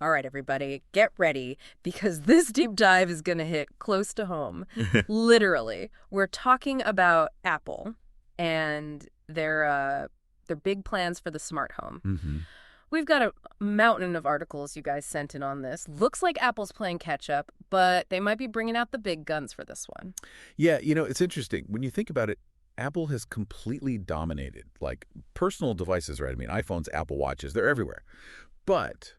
All right, everybody, get ready because this deep dive is going to hit close to home. Literally, we're talking about Apple and their big plans for the smart home. Mm-hmm. We've got a mountain of articles you guys sent in on this. Looks like Apple's playing catch up, but they might be bringing out the big guns for this one. Yeah, it's interesting. When you think about it, Apple has completely dominated, like, personal devices, right? I mean, iPhones, Apple Watches, they're everywhere. But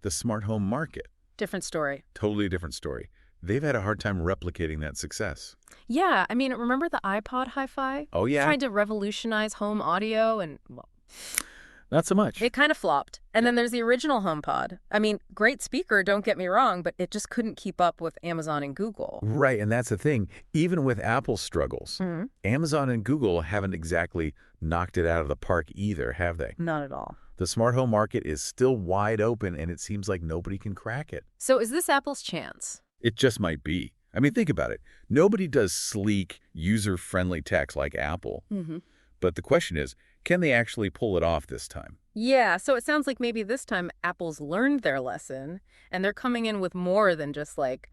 the smart home market, Different story. totally different story. They've had a hard time replicating that success. Yeah, I mean, remember the iPod Hi-Fi? Oh, yeah? Trying to revolutionize home audio and, well, Not so much. it kind of flopped. And then there's the original HomePod. I mean, great speaker, don't get me wrong, but it just couldn't keep up with Amazon and Google. Right, and that's the thing. Even with Apple's struggles, Mm-hmm. Amazon and Google haven't exactly knocked it out of the park either, have they? Not at all. The smart home market is still wide open, and it seems like nobody can crack it. So is this Apple's chance? It just might be. I mean, think about it. Nobody does sleek, user-friendly tech like Apple. Mm-hmm. But the question is, can they actually pull it off this time? Yeah, so it sounds like maybe this time Apple's learned their lesson, and they're coming in with more than just like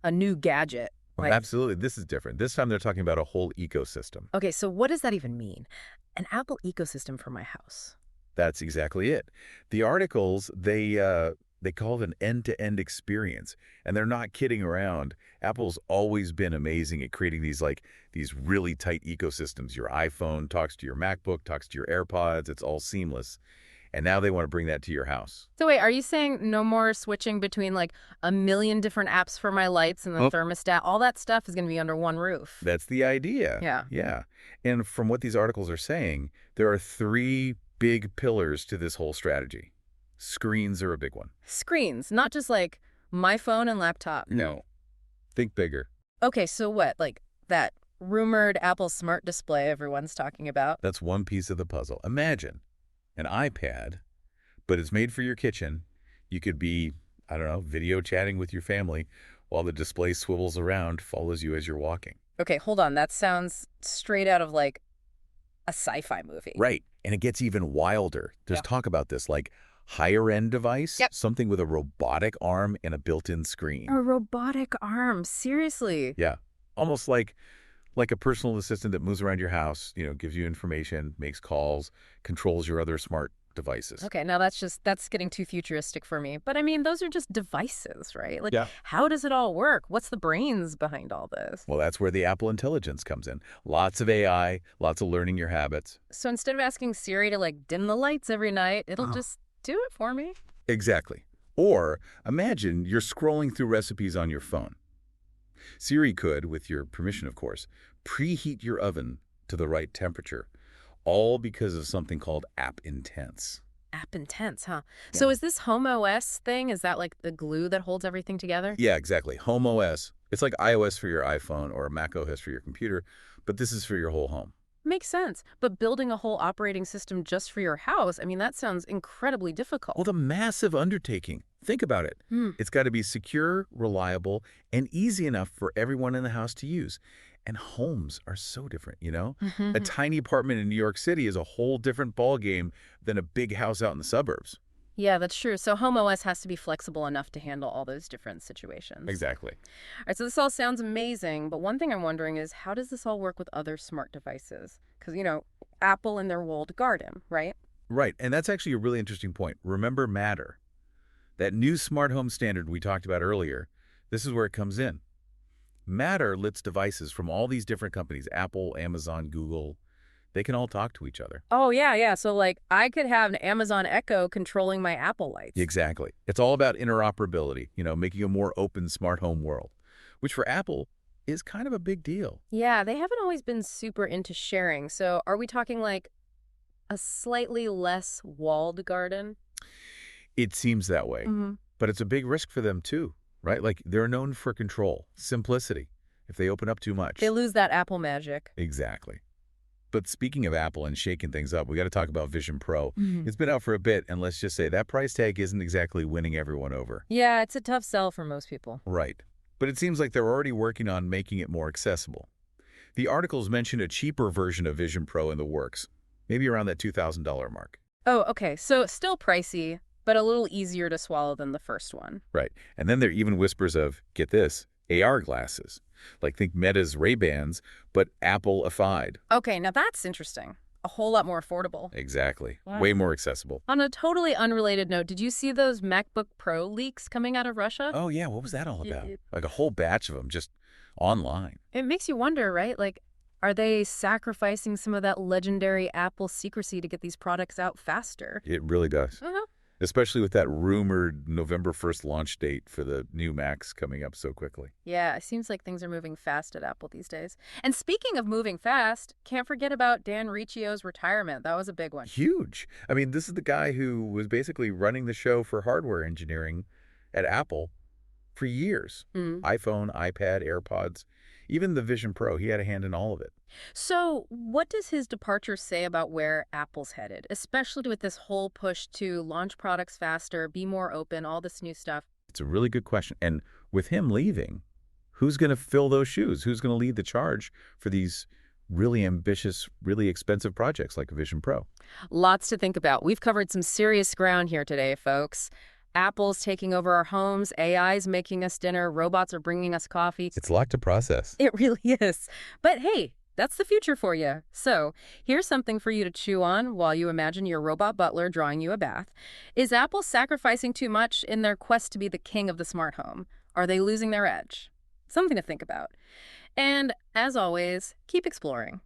a new gadget. Like, Absolutely. This is different. This time they're talking about a whole ecosystem. okay, so what does that even mean? An Apple ecosystem for my house. That's exactly it. The articles, they call it an end-to-end experience, and they're not kidding around. Apple's always been amazing at creating these really tight ecosystems. Your iPhone talks to your MacBook, talks to your AirPods. It's all seamless. And now they want to bring that to your house. So wait, are you saying no more switching between like a million different apps for my lights and the thermostat? All that stuff is going to be under one roof. That's the idea. Yeah. Yeah. And from what these articles are saying, there are three big pillars to this whole strategy. Screens are a big one. Screens, not just like my phone and laptop. No. Think bigger. Okay, so what? Like that rumored Apple Smart Display everyone's talking about? That's one piece of the puzzle. Imagine an iPad, but it's made for your kitchen. You could be, I don't know, video chatting with your family while the display swivels around, follows you as you're walking. Okay, hold on. That sounds straight out of like a sci-fi movie. Right. And it gets even wilder. There's Yeah. talk about this, like higher-end device, Yep. something with a robotic arm and a built-in screen. A robotic arm. Seriously. Yeah. Almost like a personal assistant that moves around your house, gives you information, makes calls, controls your other smart devices. Okay, now that's getting too futuristic for me. But I mean, those are just devices, right? Like, Yeah. how does it all work? What's the brains behind all this? Well, that's where the Apple Intelligence comes in. Lots of AI, lots of learning your habits. So instead of asking Siri to like dim the lights every night, it'll just do it for me. Exactly. Or imagine you're scrolling through recipes on your phone. Siri could, with your permission, of course, preheat your oven to the right temperature, all because of something called App Intense. App Intense, huh? Yeah. So is this Home OS thing, is that like the glue that holds everything together? Yeah, exactly. Home OS. It's like iOS for your iPhone or Mac OS for your computer, but this is for your whole home. Makes sense. But building a whole operating system just for your house, I mean, that sounds incredibly difficult. Well, the massive undertaking. Think about it. It's got to be secure, reliable, and easy enough for everyone in the house to use. And homes are so different, A tiny apartment in New York City is a whole different ballgame than a big house out in the suburbs. Yeah, that's true. So Home OS has to be flexible enough to handle all those different situations. Exactly. All right, so this all sounds amazing, but one thing I'm wondering is how does this all work with other smart devices? Because, Apple and their walled garden, right? Right, and that's actually a really interesting point. Remember Matter. That new smart home standard we talked about earlier, this is where it comes in. Matter lets devices from all these different companies, Apple, Amazon, Google, they can all talk to each other. Oh, yeah. So, like, I could have an Amazon Echo controlling my Apple lights. Exactly. It's all about interoperability, making a more open smart home world, which for Apple is kind of a big deal. Yeah, they haven't always been super into sharing. So are we talking like a slightly less walled garden? It seems that way, but it's a big risk for them too, right? Like they're known for control, simplicity. If they open up too much, They lose that Apple magic. Exactly. But speaking of Apple and shaking things up, we got to talk about Vision Pro. Mhm. It's been out for a bit, and let's just say that price tag isn't exactly winning everyone over. Yeah, it's a tough sell for most people. Right. But it seems like they're already working on making it more accessible. The articles mention a cheaper version of Vision Pro in the works, maybe around that $2,000 mark. Oh, okay. So still pricey, but a little easier to swallow than the first one. Right. And then there are even whispers of, get this, AR glasses. Like think Meta's Ray-Bans, but Apple-ified. Okay, now that's interesting. A whole lot more affordable. Exactly. Wow. Way more accessible. On a totally unrelated note, did you see those MacBook Pro leaks coming out of Russia? Oh, yeah. What was that all about? Like a whole batch of them just online. It makes you wonder, right? Like, are they sacrificing some of that legendary Apple secrecy to get these products out faster? It really does. Uh-huh. Especially with that rumored November 1st launch date for the new Macs coming up so quickly. Yeah, it seems like things are moving fast at Apple these days. And speaking of moving fast, can't forget about Dan Riccio's retirement. That was a big one. Huge. I mean, this is the guy who was basically running the show for hardware engineering at Apple for years. iPhone, iPad, AirPods, even the Vision Pro. He had a hand in all of it. So what does his departure say about where Apple's headed, especially with this whole push to launch products faster, be more open, all this new stuff? It's a really good question. And with him leaving, who's going to fill those shoes? Who's going to lead the charge for these really ambitious, really expensive projects like Vision Pro? Lots to think about. We've covered some serious ground here today, folks. Apple's taking over our homes, AI's making us dinner, robots are bringing us coffee. It's a lot to process. It really is. But hey, that's the future for you. So here's something for you to chew on while you imagine your robot butler drawing you a bath. Is Apple sacrificing too much in their quest to be the king of the smart home? Are they losing their edge? Something to think about. And as always, keep exploring.